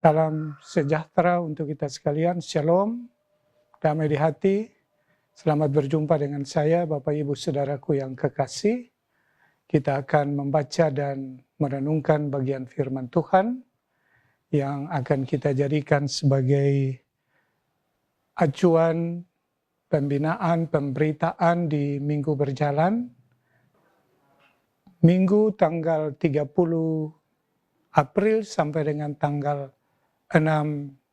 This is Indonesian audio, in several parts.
Salam sejahtera untuk kita sekalian, shalom, damai di hati. Selamat berjumpa dengan saya, Bapak Ibu Saudaraku yang kekasih. Kita akan membaca dan merenungkan bagian firman Tuhan yang akan kita jadikan sebagai acuan pembinaan, pemberitaan di minggu berjalan. Minggu tanggal 30 April sampai dengan tanggal 6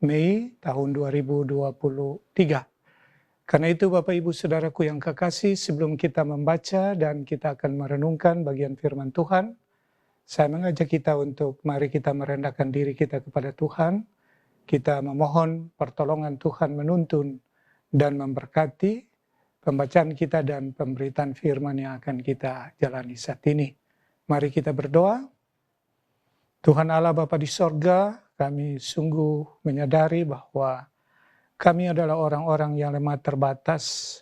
Mei tahun 2023. Karena itu Bapak Ibu Saudaraku yang kekasih, sebelum kita membaca dan kita akan merenungkan bagian firman Tuhan, saya mengajak kita untuk mari kita merendahkan diri kita kepada Tuhan. Kita memohon pertolongan Tuhan menuntun dan memberkati pembacaan kita dan pemberitaan firman yang akan kita jalani saat ini. Mari kita berdoa. Tuhan Allah Bapa di sorga, kami sungguh menyadari bahwa kami adalah orang-orang yang lemah terbatas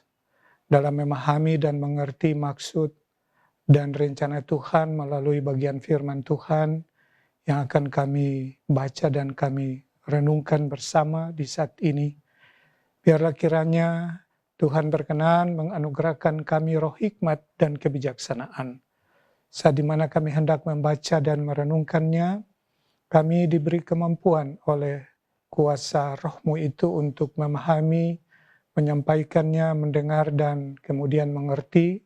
dalam memahami dan mengerti maksud dan rencana Tuhan melalui bagian firman Tuhan yang akan kami baca dan kami renungkan bersama di saat ini. Biarlah kiranya Tuhan berkenan menganugerahkan kami roh hikmat dan kebijaksanaan. Saat dimana kami hendak membaca dan merenungkannya, kami diberi kemampuan oleh kuasa roh-Mu itu untuk memahami, menyampaikannya, mendengar, dan kemudian mengerti.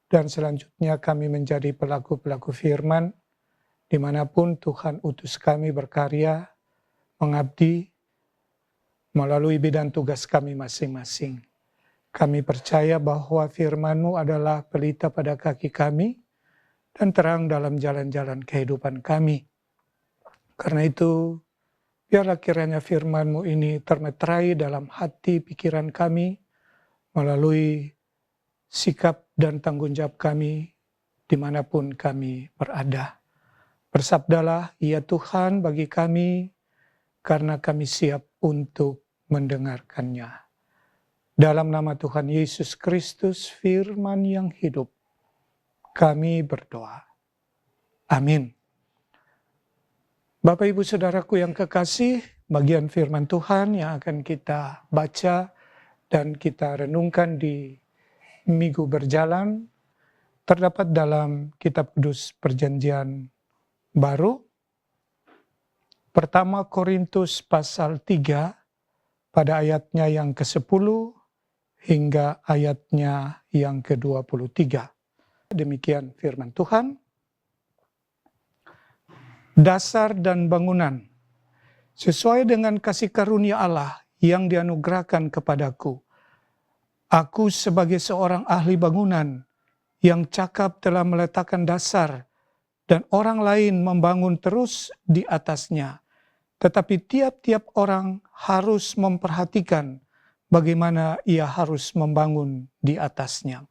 Dan selanjutnya kami menjadi pelaku-pelaku firman, dimanapun Tuhan utus kami berkarya, mengabdi, melalui bidang tugas kami masing-masing. Kami percaya bahwa firman-Mu adalah pelita pada kaki kami, dan terang dalam jalan-jalan kehidupan kami. Karena itu, biarlah kiranya firman-Mu ini termeterai dalam hati pikiran kami, melalui sikap dan tanggung jawab kami, dimanapun kami berada. Bersabdalah, ya Tuhan bagi kami, karena kami siap untuk mendengarkannya. Dalam nama Tuhan Yesus Kristus, firman yang hidup, kami berdoa. Amin. Bapak Ibu Saudaraku yang kekasih, bagian firman Tuhan yang akan kita baca dan kita renungkan di minggu berjalan terdapat dalam Kitab Kudus Perjanjian Baru. Pertama Korintus pasal 3 pada ayatnya yang ke-10 hingga ayatnya yang ke-23. Demikian firman Tuhan. Dasar dan bangunan, sesuai dengan kasih karunia Allah yang dianugerahkan kepadaku. Aku sebagai seorang ahli bangunan yang cakap telah meletakkan dasar dan orang lain membangun terus di atasnya. Tetapi tiap-tiap orang harus memperhatikan bagaimana ia harus membangun di atasnya.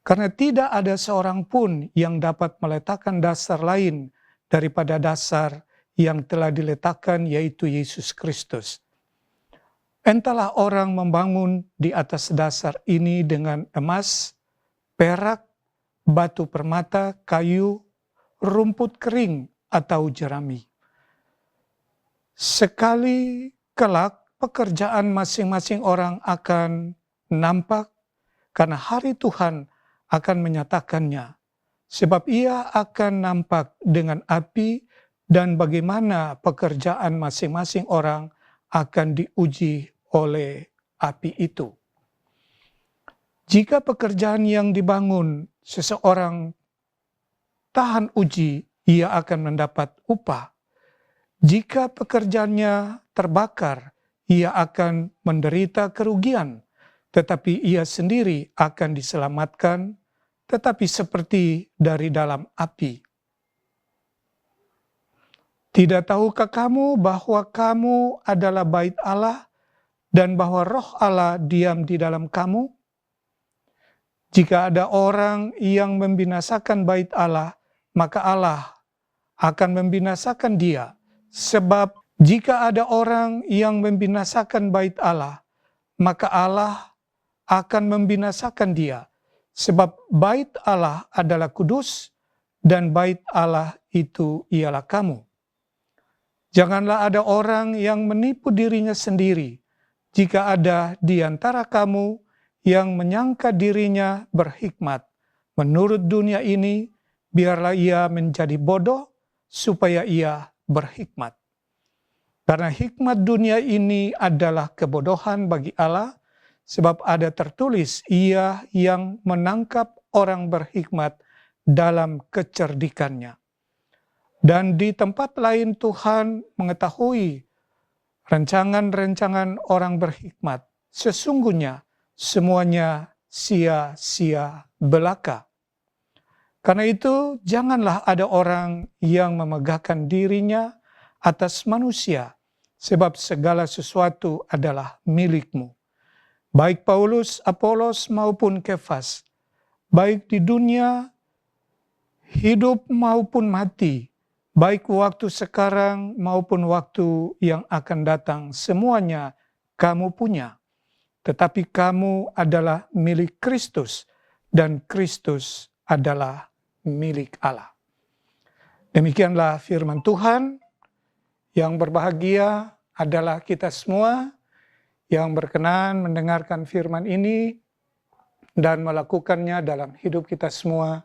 Karena tidak ada seorang pun yang dapat meletakkan dasar lain daripada dasar yang telah diletakkan, yaitu Yesus Kristus. Entahlah orang membangun di atas dasar ini dengan emas, perak, batu permata, kayu, rumput kering, atau jerami. Sekali kelak pekerjaan masing-masing orang akan nampak, karena hari Tuhan akan menyatakannya. Sebab ia akan nampak dengan api, dan bagaimana pekerjaan masing-masing orang akan diuji oleh api itu. Jika pekerjaan yang dibangun seseorang tahan uji, ia akan mendapat upah. Jika pekerjaannya terbakar, ia akan menderita kerugian, tetapi ia sendiri akan diselamatkan, tetapi seperti dari dalam api. Tidak tahukah kamu bahwa kamu adalah bait Allah dan bahwa roh Allah diam di dalam kamu? Jika ada orang yang membinasakan bait Allah, maka Allah akan membinasakan dia. Sebab jika ada orang yang membinasakan bait Allah, maka Allah akan membinasakan dia. Sebab bait Allah adalah kudus, dan bait Allah itu ialah kamu. Janganlah ada orang yang menipu dirinya sendiri. Jika ada di antara kamu yang menyangka dirinya berhikmat menurut dunia ini, biarlah ia menjadi bodoh supaya ia berhikmat. Karena hikmat dunia ini adalah kebodohan bagi Allah, sebab ada tertulis, ia yang menangkap orang berhikmat dalam kecerdikannya. Dan di tempat lain Tuhan mengetahui rancangan-rancangan orang berhikmat. Sesungguhnya semuanya sia-sia belaka. Karena itu janganlah ada orang yang memegahkan dirinya atas manusia, sebab segala sesuatu adalah milikmu. Baik Paulus, Apolos maupun Kefas, baik di dunia hidup maupun mati, baik waktu sekarang maupun waktu yang akan datang, semuanya kamu punya. Tetapi kamu adalah milik Kristus dan Kristus adalah milik Allah. Demikianlah firman Tuhan. Yang berbahagia adalah kita semua yang berkenan mendengarkan firman ini dan melakukannya dalam hidup kita semua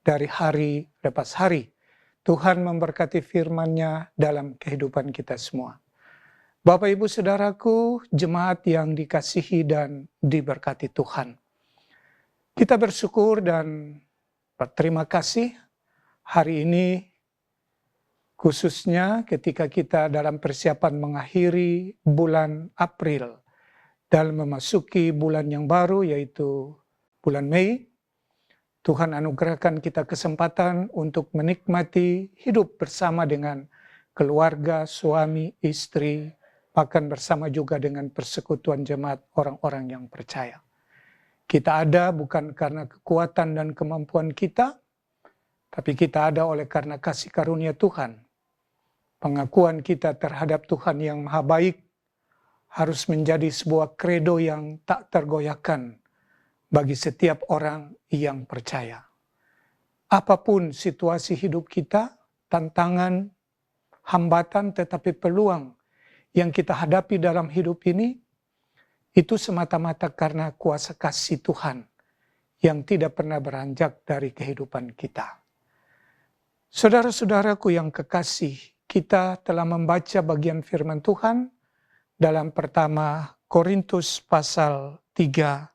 dari hari lepas hari. Tuhan memberkati firman-Nya dalam kehidupan kita semua. Bapak, Ibu, Saudaraku, jemaat yang dikasihi dan diberkati Tuhan. Kita bersyukur dan berterima kasih hari ini, khususnya ketika kita dalam persiapan mengakhiri bulan April dan memasuki bulan yang baru yaitu bulan Mei. Tuhan anugerahkan kita kesempatan untuk menikmati hidup bersama dengan keluarga, suami, istri, bahkan bersama juga dengan persekutuan jemaat orang-orang yang percaya. Kita ada bukan karena kekuatan dan kemampuan kita, tapi kita ada oleh karena kasih karunia Tuhan. Pengakuan kita terhadap Tuhan yang Maha Baik harus menjadi sebuah kredo yang tak tergoyahkan bagi setiap orang yang percaya. Apapun situasi hidup kita, tantangan, hambatan, tetapi peluang yang kita hadapi dalam hidup ini, itu semata-mata karena kuasa kasih Tuhan yang tidak pernah beranjak dari kehidupan kita. Saudara-saudaraku yang kekasih, kita telah membaca bagian firman Tuhan dalam pertama Korintus pasal 3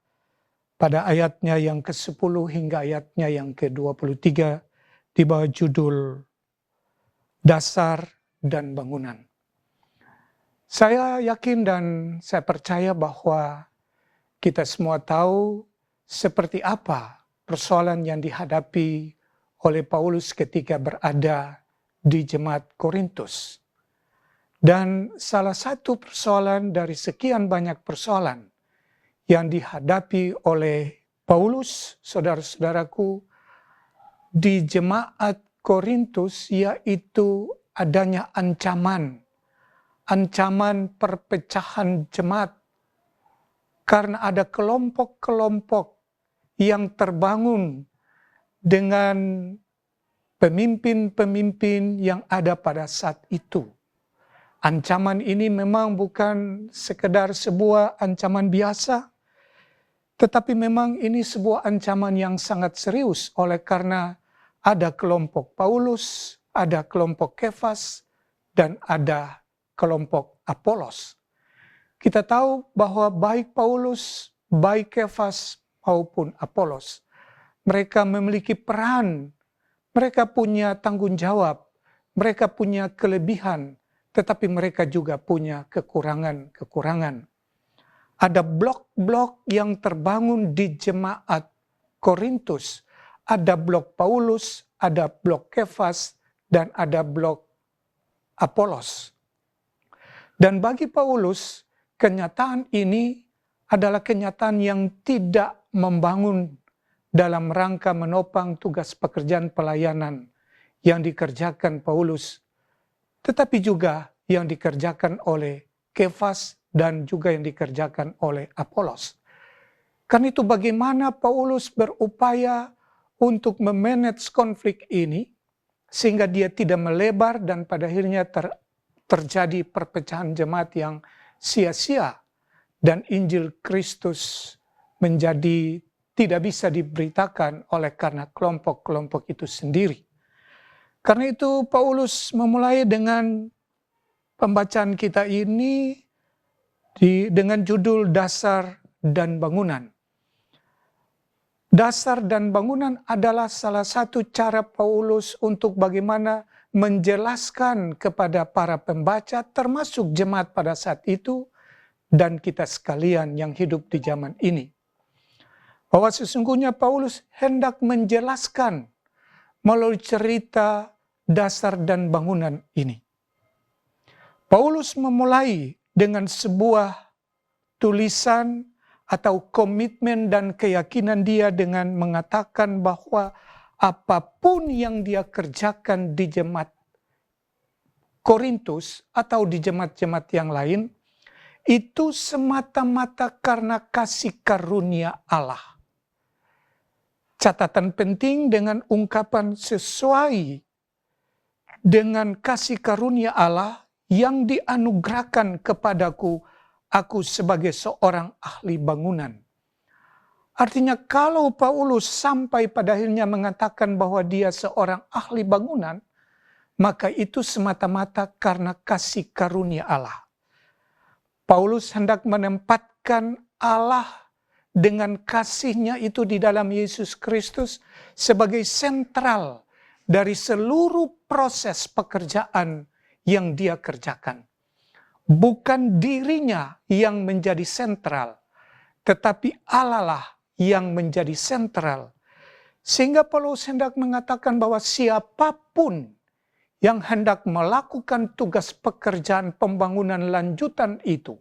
pada ayatnya yang ke-10 hingga ayatnya yang ke-23 di bawah judul Dasar dan Bangunan. Saya yakin dan saya percaya bahwa kita semua tahu seperti apa persoalan yang dihadapi oleh Paulus ketika berada di jemaat Korintus. Dan salah satu persoalan dari sekian banyak persoalan yang dihadapi oleh Paulus, saudara-saudaraku, di jemaat Korintus, yaitu adanya ancaman perpecahan jemaat. Karena ada kelompok-kelompok yang terbangun dengan pemimpin-pemimpin yang ada pada saat itu. Ancaman ini memang bukan sekedar sebuah ancaman biasa, tetapi memang ini sebuah ancaman yang sangat serius oleh karena ada kelompok Paulus, ada kelompok Kefas, dan ada kelompok Apolos. Kita tahu bahwa baik Paulus, baik Kefas maupun Apolos, mereka memiliki peran, mereka punya tanggung jawab, mereka punya kelebihan, tetapi mereka juga punya kekurangan-kekurangan. Ada blok-blok yang terbangun di jemaat Korintus. Ada blok Paulus, ada blok Kefas, dan ada blok Apolos. Dan bagi Paulus, kenyataan ini adalah kenyataan yang tidak membangun dalam rangka menopang tugas pekerjaan pelayanan yang dikerjakan Paulus, tetapi juga yang dikerjakan oleh Kefas dan juga yang dikerjakan oleh Apolos. Karena itu bagaimana Paulus berupaya untuk memanage konflik ini sehingga dia tidak melebar dan pada akhirnya terjadi perpecahan jemaat yang sia-sia dan Injil Kristus menjadi tidak bisa diberitakan oleh karena kelompok-kelompok itu sendiri. Karena itu Paulus memulai dengan pembacaan kita ini dengan judul Dasar dan Bangunan. Dasar dan bangunan adalah salah satu cara Paulus untuk bagaimana menjelaskan kepada para pembaca termasuk jemaat pada saat itu dan kita sekalian yang hidup di zaman ini. Bahwa sesungguhnya Paulus hendak menjelaskan melalui cerita dasar dan bangunan ini. Paulus memulai dengan sebuah tulisan atau komitmen dan keyakinan dia dengan mengatakan bahwa apapun yang dia kerjakan di jemaat Korintus atau di jemaat-jemaat yang lain, itu semata-mata karena kasih karunia Allah. Catatan penting dengan ungkapan sesuai dengan kasih karunia Allah yang dianugerahkan kepadaku, aku sebagai seorang ahli bangunan. Artinya kalau Paulus sampai pada akhirnya mengatakan bahwa dia seorang ahli bangunan, maka itu semata-mata karena kasih karunia Allah. Paulus hendak menempatkan Allah dengan kasihnya itu di dalam Yesus Kristus sebagai sentral dari seluruh proses pekerjaan yang dia kerjakan. Bukan dirinya yang menjadi sentral, tetapi Allah lah yang menjadi sentral. Sehingga Paulus hendak mengatakan bahwa siapapun yang hendak melakukan tugas pekerjaan pembangunan lanjutan itu,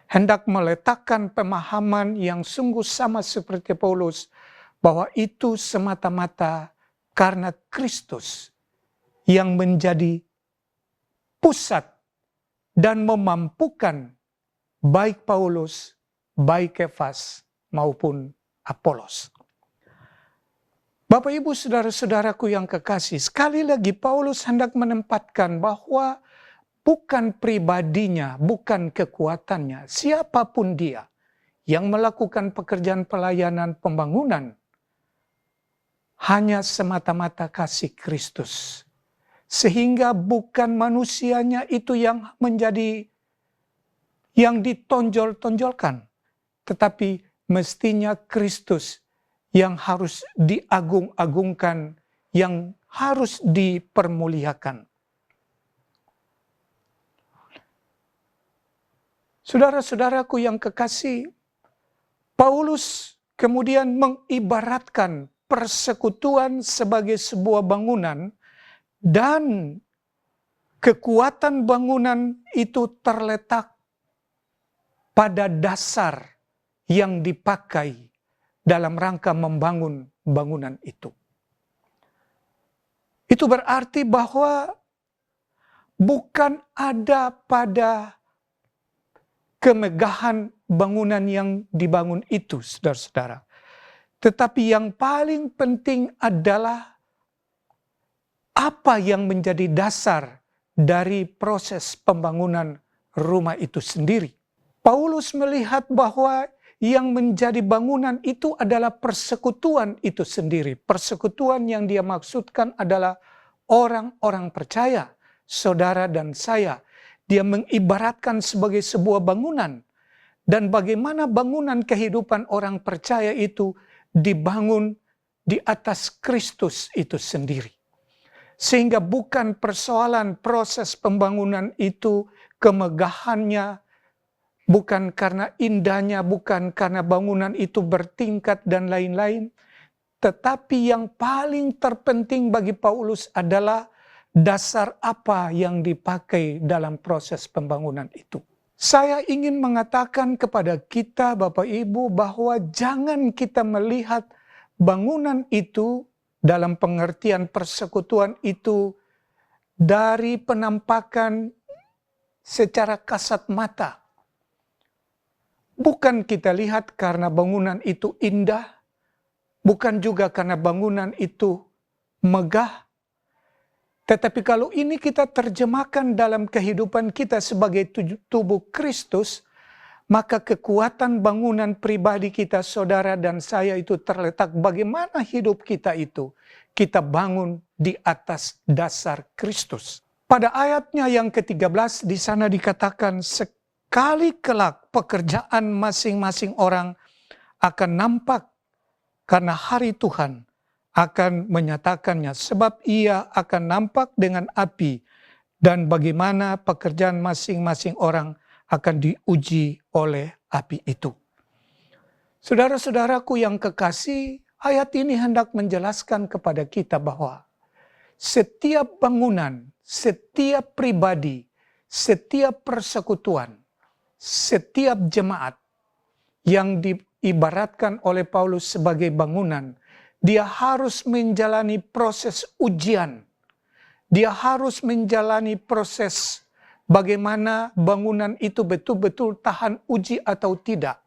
hendak meletakkan pemahaman yang sungguh sama seperti Paulus, bahwa itu semata-mata karena Kristus yang menjadi pusat dan memampukan baik Paulus, baik Kefas, maupun Apolos. Bapak Ibu saudara-saudaraku yang kekasih, sekali lagi Paulus hendak menempatkan bahwa bukan pribadinya, bukan kekuatannya, siapapun dia yang melakukan pekerjaan pelayanan pembangunan, hanya semata-mata kasih Kristus. Sehingga bukan manusianya itu yang menjadi yang ditonjol-tonjolkan, tetapi mestinya Kristus yang harus diagung-agungkan, yang harus dipermuliakan. Saudara-saudaraku yang kekasih, Paulus kemudian mengibaratkan persekutuan sebagai sebuah bangunan dan kekuatan bangunan itu terletak pada dasar yang dipakai dalam rangka membangun bangunan itu. Itu berarti bahwa bukan ada pada kemegahan bangunan yang dibangun itu, saudara-saudara. Tetapi yang paling penting adalah apa yang menjadi dasar dari proses pembangunan rumah itu sendiri. Paulus melihat bahwa yang menjadi bangunan itu adalah persekutuan itu sendiri. Persekutuan yang dia maksudkan adalah orang-orang percaya, saudara dan saya. Dia mengibaratkan sebagai sebuah bangunan. Dan bagaimana bangunan kehidupan orang percaya itu dibangun di atas Kristus itu sendiri. Sehingga bukan persoalan proses pembangunan itu kemegahannya, bukan karena indahnya, bukan karena bangunan itu bertingkat dan lain-lain. Tetapi yang paling terpenting bagi Paulus adalah dasar apa yang dipakai dalam proses pembangunan itu. Saya ingin mengatakan kepada kita Bapak Ibu bahwa jangan kita melihat bangunan itu dalam pengertian persekutuan itu dari penampakan secara kasat mata. Bukan kita lihat karena bangunan itu indah, bukan juga karena bangunan itu megah, Tetapi kalau ini kita terjemahkan dalam kehidupan kita sebagai tubuh Kristus, maka kekuatan bangunan pribadi kita, saudara dan saya, itu terletak bagaimana hidup kita itu kita bangun di atas dasar Kristus. Pada ayatnya yang ke-13 di sana dikatakan, sekali kelak pekerjaan masing-masing orang akan nampak karena hari Tuhan akan menyatakannya, sebab ia akan nampak dengan api, dan bagaimana pekerjaan masing-masing orang akan diuji oleh api itu. Saudara-saudaraku yang kekasih, ayat ini hendak menjelaskan kepada kita bahwa setiap bangunan, setiap pribadi, setiap persekutuan, setiap jemaat yang diibaratkan oleh Paulus sebagai bangunan, dia harus menjalani proses ujian. Dia harus menjalani proses bagaimana bangunan itu betul-betul tahan uji atau tidak.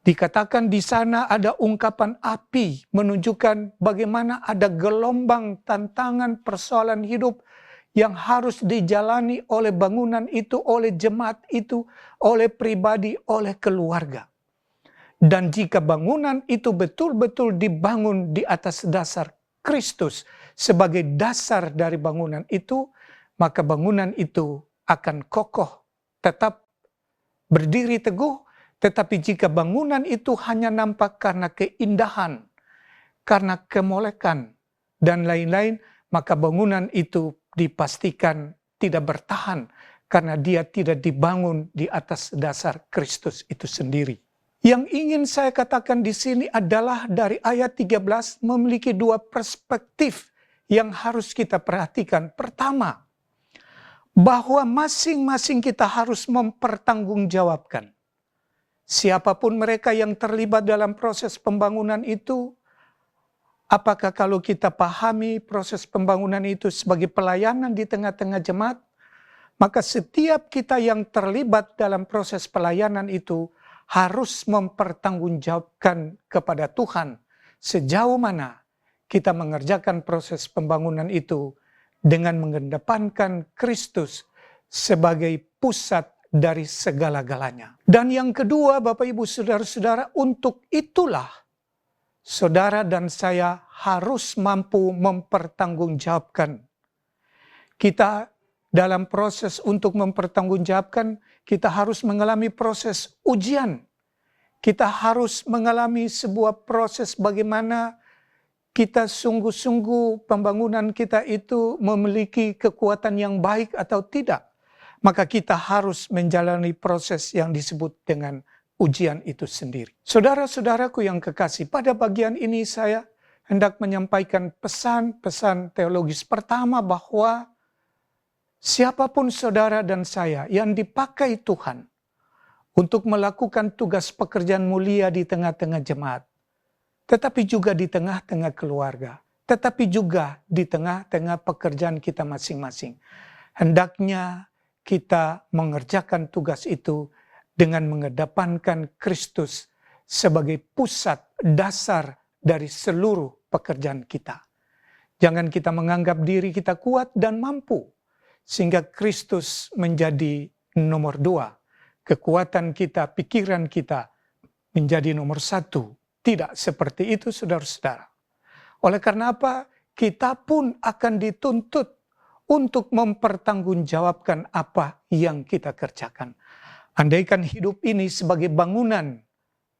Dikatakan di sana ada ungkapan api, menunjukkan bagaimana ada gelombang tantangan persoalan hidup yang harus dijalani oleh bangunan itu, oleh jemaat itu, oleh pribadi, oleh keluarga. Dan jika bangunan itu betul-betul dibangun di atas dasar Kristus sebagai dasar dari bangunan itu, maka bangunan itu akan kokoh, tetap berdiri teguh. Tetapi jika bangunan itu hanya nampak karena keindahan, karena kemolekan, dan lain-lain, maka bangunan itu dipastikan tidak bertahan karena dia tidak dibangun di atas dasar Kristus itu sendiri. Yang ingin saya katakan di sini adalah dari ayat 13 memiliki dua perspektif yang harus kita perhatikan. Pertama, bahwa masing-masing kita harus mempertanggungjawabkan. Siapapun mereka yang terlibat dalam proses pembangunan itu, apakah kalau kita pahami proses pembangunan itu sebagai pelayanan di tengah-tengah jemaat, maka setiap kita yang terlibat dalam proses pelayanan itu harus mempertanggungjawabkan kepada Tuhan sejauh mana kita mengerjakan proses pembangunan itu dengan mengedepankan Kristus sebagai pusat dari segala-galanya. Dan yang kedua, Bapak Ibu Saudara-saudara, untuk itulah saudara dan saya harus mampu mempertanggungjawabkan. Kita dalam proses untuk mempertanggungjawabkan, kita harus mengalami proses ujian. Kita harus mengalami sebuah proses bagaimana kita sungguh-sungguh pembangunan kita itu memiliki kekuatan yang baik atau tidak. Maka kita harus menjalani proses yang disebut dengan ujian itu sendiri. Saudara-saudaraku yang kekasih, pada bagian ini saya hendak menyampaikan pesan-pesan teologis. Pertama, bahwa siapapun saudara dan saya yang dipakai Tuhan untuk melakukan tugas pekerjaan mulia di tengah-tengah jemaat, tetapi juga di tengah-tengah keluarga, tetapi juga di tengah-tengah pekerjaan kita masing-masing, hendaknya kita mengerjakan tugas itu dengan mengedepankan Kristus sebagai pusat dasar dari seluruh pekerjaan kita. Jangan kita menganggap diri kita kuat dan mampu, sehingga Kristus menjadi nomor 2. Kekuatan kita, pikiran kita menjadi nomor 1. Tidak seperti itu, saudara-saudara. Oleh karena apa? Kita pun akan dituntut untuk mempertanggungjawabkan apa yang kita kerjakan. Andaikan hidup ini sebagai bangunan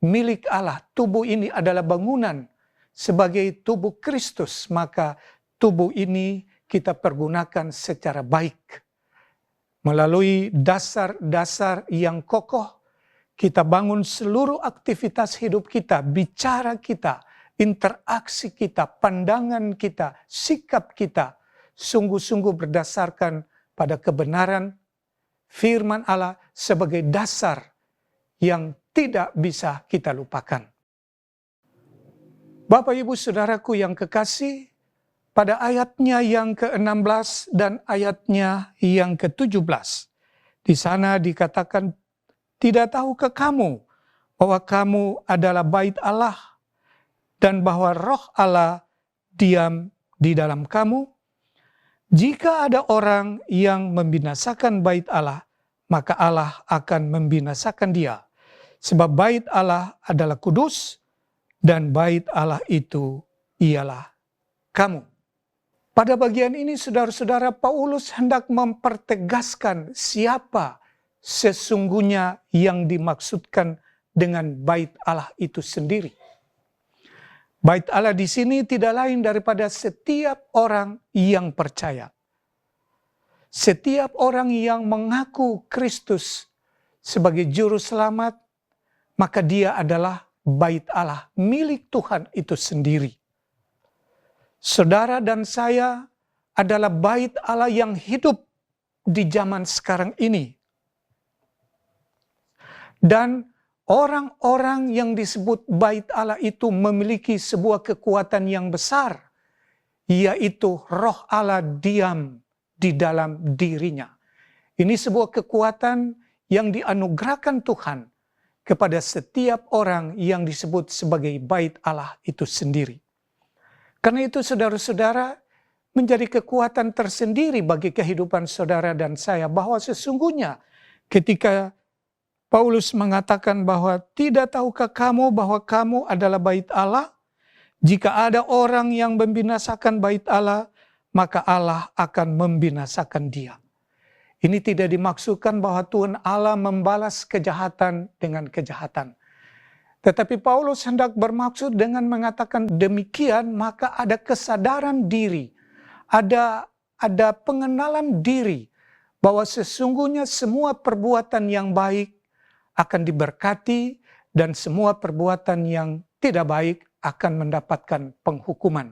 milik Allah, tubuh ini adalah bangunan sebagai tubuh Kristus, maka tubuh ini kita pergunakan secara baik. Melalui dasar-dasar yang kokoh, kita bangun seluruh aktivitas hidup kita, bicara kita, interaksi kita, pandangan kita, sikap kita, sungguh-sungguh berdasarkan pada kebenaran firman Allah sebagai dasar yang tidak bisa kita lupakan. Bapak Ibu Saudaraku yang kekasih, pada ayatnya yang ke-16 dan ayatnya yang ke-17, di sana dikatakan, tidak tahukah kamu bahwa kamu adalah bait Allah dan bahwa roh Allah diam di dalam kamu? Jika ada orang yang membinasakan bait Allah, maka Allah akan membinasakan dia. Sebab bait Allah adalah kudus, dan bait Allah itu ialah kamu. Pada bagian ini saudara-saudara, Paulus hendak mempertegaskan siapa sesungguhnya yang dimaksudkan dengan bait Allah itu sendiri. Bait Allah di sini tidak lain daripada setiap orang yang percaya. Setiap orang yang mengaku Kristus sebagai juru selamat, maka dia adalah bait Allah, milik Tuhan itu sendiri. Saudara dan saya adalah bait Allah yang hidup di zaman sekarang ini. Dan orang-orang yang disebut bait Allah itu memiliki sebuah kekuatan yang besar, yaitu Roh Allah diam di dalam dirinya. Ini sebuah kekuatan yang dianugerahkan Tuhan kepada setiap orang yang disebut sebagai bait Allah itu sendiri. Karena itu saudara-saudara, menjadi kekuatan tersendiri bagi kehidupan saudara dan saya, bahwa sesungguhnya ketika Paulus mengatakan bahwa tidak tahukah kamu bahwa kamu adalah bait Allah? Jika ada orang yang membinasakan bait Allah, maka Allah akan membinasakan dia. Ini tidak dimaksudkan bahwa Tuhan Allah membalas kejahatan dengan kejahatan. Tetapi Paulus hendak bermaksud dengan mengatakan demikian, maka ada kesadaran diri, ada pengenalan diri bahwa sesungguhnya semua perbuatan yang baik akan diberkati, dan semua perbuatan yang tidak baik akan mendapatkan penghukuman.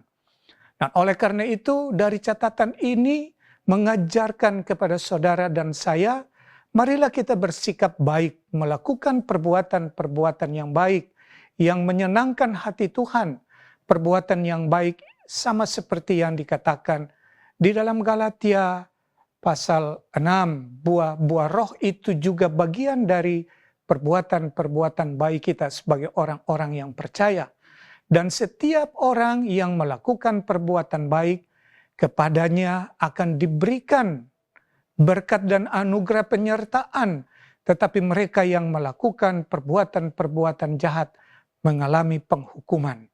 Nah, oleh karena itu, dari catatan ini mengajarkan kepada saudara dan saya, marilah kita bersikap baik, melakukan perbuatan-perbuatan yang baik, yang menyenangkan hati Tuhan, perbuatan yang baik sama seperti yang dikatakan di dalam Galatia pasal 6, buah-buah roh itu juga bagian dari perbuatan-perbuatan baik kita sebagai orang-orang yang percaya. Dan setiap orang yang melakukan perbuatan baik, kepadanya akan diberikan berkat dan anugerah penyertaan. Tetapi mereka yang melakukan perbuatan-perbuatan jahat mengalami penghukuman.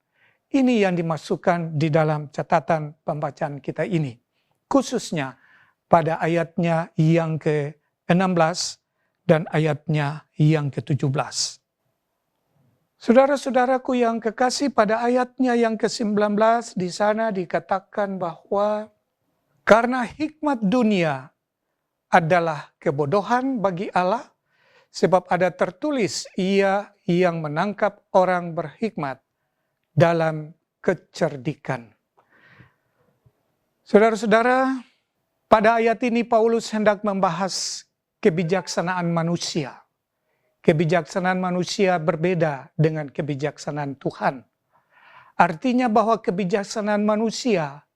Ini yang dimasukkan di dalam catatan pembacaan kita ini. Khususnya pada ayatnya yang ke-16 dan ayatnya yang ke-17. Saudara-saudaraku yang kekasih, pada ayatnya yang ke-19 di sana dikatakan bahwa karena hikmat dunia adalah kebodohan bagi Allah, sebab ada tertulis, ia yang menangkap orang berhikmat dalam kecerdikan. Saudara-saudara, pada ayat ini Paulus hendak membahas kebijaksanaan manusia. Kebijaksanaan manusia berbeda dengan kebijaksanaan Tuhan. Artinya bahwa kebijaksanaan manusia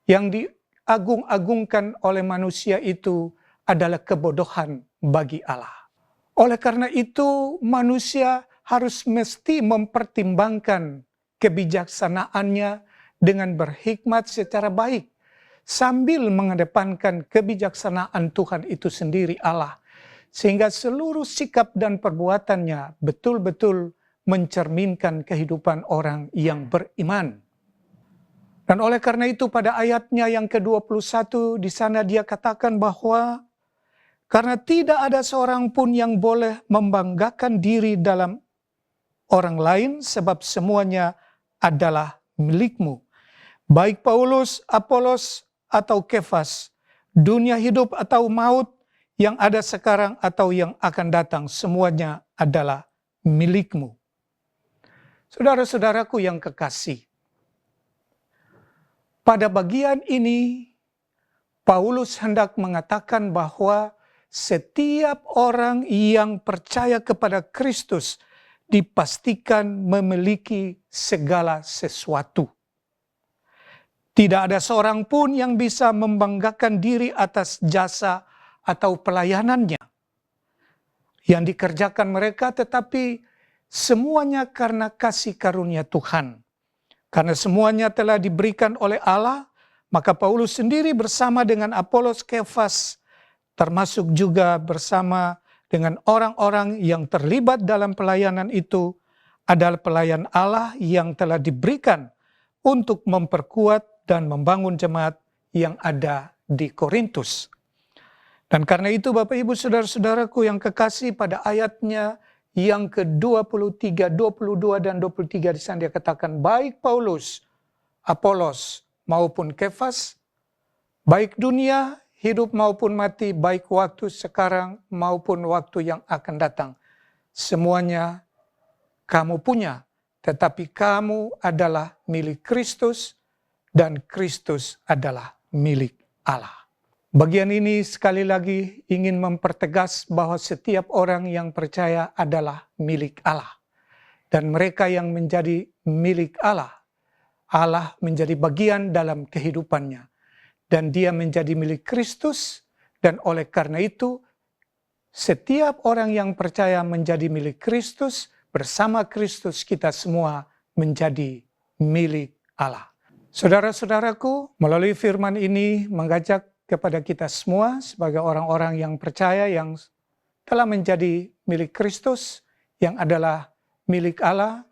yang diagung-agungkan oleh manusia itu adalah kebodohan bagi Allah. Oleh karena itu, manusia harus mesti mempertimbangkan kebijaksanaannya dengan berhikmat secara baik, sambil mengedepankan kebijaksanaan Tuhan itu sendiri Allah, sehingga seluruh sikap dan perbuatannya betul-betul mencerminkan kehidupan orang yang beriman. Dan oleh karena itu pada ayatnya yang ke-21 di sana dia katakan bahwa karena tidak ada seorang pun yang boleh membanggakan diri dalam orang lain, sebab semuanya adalah milikmu. Baik Paulus, Apolos, atau Kefas, dunia hidup atau maut, yang ada sekarang atau yang akan datang, semuanya adalah milikmu. Saudara-saudaraku yang kekasih, pada bagian ini Paulus hendak mengatakan bahwa setiap orang yang percaya kepada Kristus dipastikan memiliki segala sesuatu. Tidak ada seorang pun yang bisa membanggakan diri atas jasa atau pelayanannya yang dikerjakan mereka, tetapi semuanya karena kasih karunia Tuhan. Karena semuanya telah diberikan oleh Allah, Maka Paulus sendiri bersama dengan Apolos, Kefas, termasuk juga bersama dengan orang-orang yang terlibat dalam pelayanan itu, adalah pelayan Allah yang telah diberikan untuk memperkuat dan membangun jemaat yang ada di Korintus. Dan karena itu Bapak Ibu Saudara-saudaraku yang kekasih, pada ayatnya yang ke-23, 22 dan 23 di sana dia katakan, baik Paulus, Apolos maupun Kefas, baik dunia, hidup maupun mati, baik waktu sekarang maupun waktu yang akan datang, semuanya kamu punya, tetapi kamu adalah milik Kristus dan Kristus adalah milik Allah. Bagian ini sekali lagi ingin mempertegas bahwa setiap orang yang percaya adalah milik Allah. Dan mereka yang menjadi milik Allah, Allah menjadi bagian dalam kehidupannya. Dan dia menjadi milik Kristus, dan oleh karena itu, setiap orang yang percaya menjadi milik Kristus, bersama Kristus kita semua menjadi milik Allah. Saudara-saudaraku, melalui firman ini mengajak kepada kita semua sebagai orang-orang yang percaya yang telah menjadi milik Kristus, yang adalah milik Allah,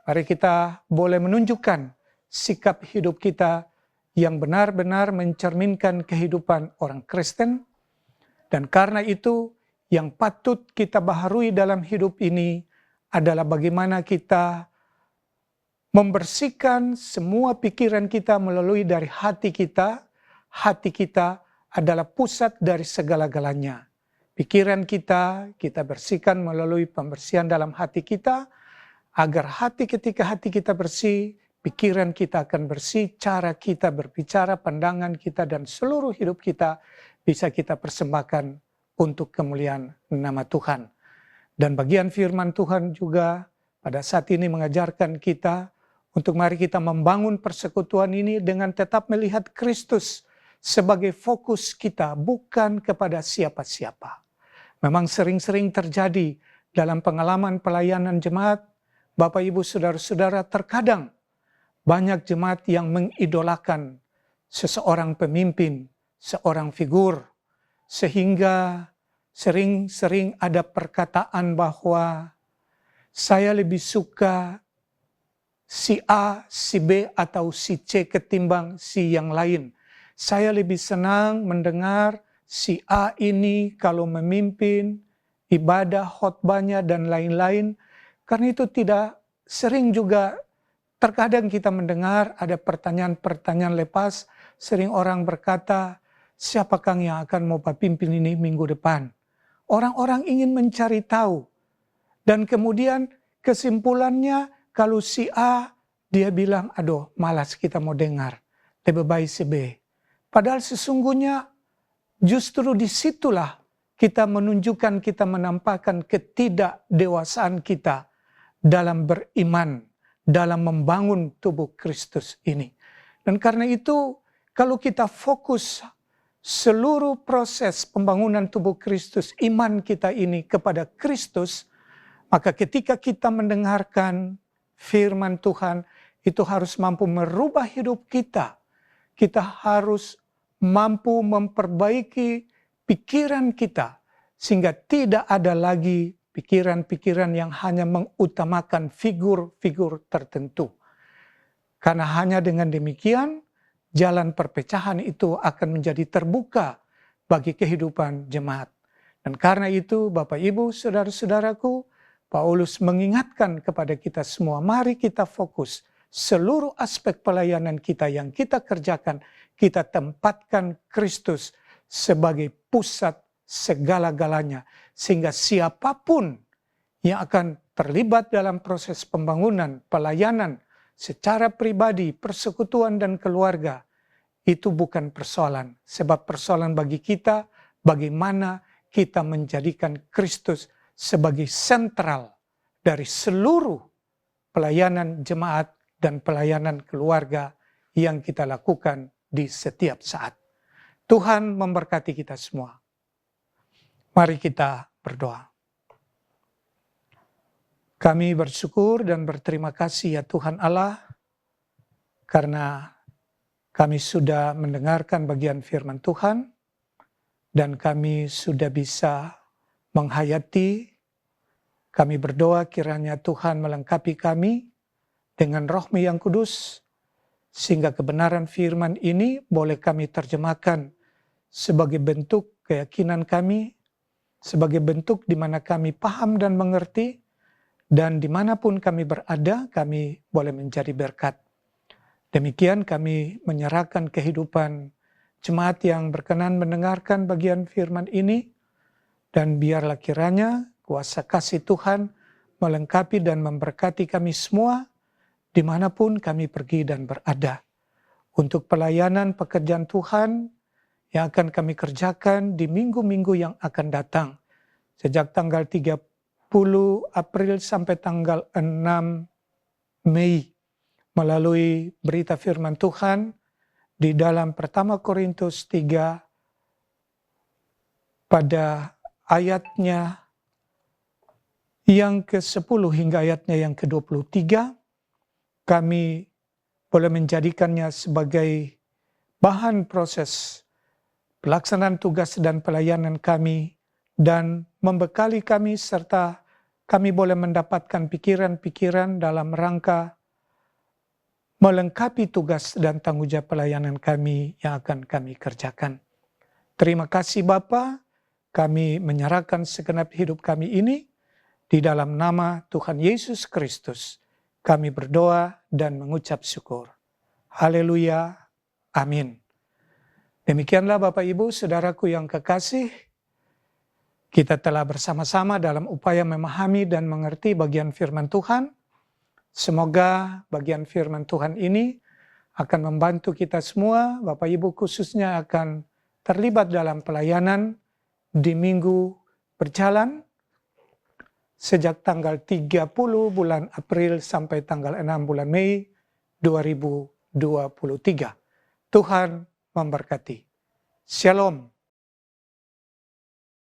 mari kita boleh menunjukkan sikap hidup kita yang benar-benar mencerminkan kehidupan orang Kristen. Dan karena itu yang patut kita baharui dalam hidup ini adalah bagaimana kita membersihkan semua pikiran kita melalui dari hati kita. Hati kita adalah pusat dari segala-galanya. Pikiran kita bersihkan melalui pembersihan dalam hati kita, agar ketika hati kita bersih, pikiran kita akan bersih, cara kita berbicara, pandangan kita, dan seluruh hidup kita bisa kita persembahkan untuk kemuliaan nama Tuhan. Dan bagian firman Tuhan juga pada saat ini mengajarkan kita untuk mari kita membangun persekutuan ini dengan tetap melihat Kristus sebagai fokus kita, bukan kepada siapa-siapa. Memang sering-sering terjadi dalam pengalaman pelayanan jemaat, Bapak Ibu Saudara-saudara, terkadang banyak jemaat yang mengidolakan seseorang pemimpin, seorang figur, sehingga sering-sering ada perkataan bahwa saya lebih suka si A, si B, atau si C ketimbang si yang lain. Saya lebih senang mendengar si A ini kalau memimpin ibadah, khotbahnya, dan lain-lain. Karena itu tidak sering juga terkadang kita mendengar ada pertanyaan-pertanyaan lepas. Sering orang berkata, siapakah yang akan mau pimpin ini minggu depan? Orang-orang ingin mencari tahu. Dan kemudian kesimpulannya kalau si A, dia bilang, aduh malas kita mau dengar. Lebih baik si B. Padahal sesungguhnya justru disitulah kita menunjukkan, kita menampakkan ketidakdewasaan kita dalam beriman, dalam membangun tubuh Kristus ini. Dan karena itu, kalau kita fokus seluruh proses pembangunan tubuh Kristus, iman kita ini kepada Kristus, maka ketika kita mendengarkan firman Tuhan, itu harus mampu merubah hidup kita. Kita harus mampu memperbaiki pikiran kita, sehingga tidak ada lagi pikiran-pikiran yang hanya mengutamakan figur-figur tertentu. Karena hanya dengan demikian, jalan perpecahan itu akan menjadi terbuka bagi kehidupan jemaat. Dan karena itu, Bapak Ibu, Saudara-saudaraku, Paulus mengingatkan kepada kita semua, mari kita fokus seluruh aspek pelayanan kita yang kita kerjakan, kita tempatkan Kristus sebagai pusat segala-galanya. Sehingga siapapun yang akan terlibat dalam proses pembangunan, pelayanan, secara pribadi, persekutuan, dan keluarga, itu bukan persoalan. Sebab persoalan bagi kita, bagaimana kita menjadikan Kristus sebagai sentral dari seluruh pelayanan jemaat dan pelayanan keluarga yang kita lakukan di setiap saat. Tuhan memberkati kita semua. Mari kita berdoa. Kami bersyukur dan berterima kasih ya Tuhan Allah, karena kami sudah mendengarkan bagian firman Tuhan, dan kami sudah bisa menghayati. Kami berdoa kiranya Tuhan melengkapi kami dengan Roh-Mu yang kudus, sehingga kebenaran firman ini boleh kami terjemahkan sebagai bentuk keyakinan kami, sebagai bentuk di mana kami paham dan mengerti, dan dimanapun kami berada, kami boleh menjadi berkat. Demikian kami menyerahkan kehidupan jemaat yang berkenan mendengarkan bagian firman ini, dan biarlah kiranya kuasa kasih Tuhan melengkapi dan memberkati kami semua, dimanapun kami pergi dan berada. Untuk pelayanan pekerjaan Tuhan yang akan kami kerjakan di minggu-minggu yang akan datang. Sejak tanggal 30 April sampai tanggal 6 Mei. Melalui berita firman Tuhan di dalam pertama Korintus 3 pada ayatnya yang ke-10 hingga ayatnya yang ke-23, kami boleh menjadikannya sebagai bahan proses pelaksanaan tugas dan pelayanan kami, dan membekali kami serta kami boleh mendapatkan pikiran-pikiran dalam rangka melengkapi tugas dan tanggung jawab pelayanan kami yang akan kami kerjakan. Terima kasih Bapa, kami menyerahkan segenap hidup kami ini di dalam nama Tuhan Yesus Kristus. Kami berdoa dan mengucap syukur. Haleluya, amin. Demikianlah Bapak Ibu, Saudaraku yang kekasih, kita telah bersama-sama dalam upaya memahami dan mengerti bagian firman Tuhan. Semoga bagian firman Tuhan ini akan membantu kita semua, Bapak Ibu khususnya akan terlibat dalam pelayanan di minggu berjalan sejak tanggal 30 bulan April sampai tanggal 6 bulan Mei 2023. Tuhan memberkati. Shalom.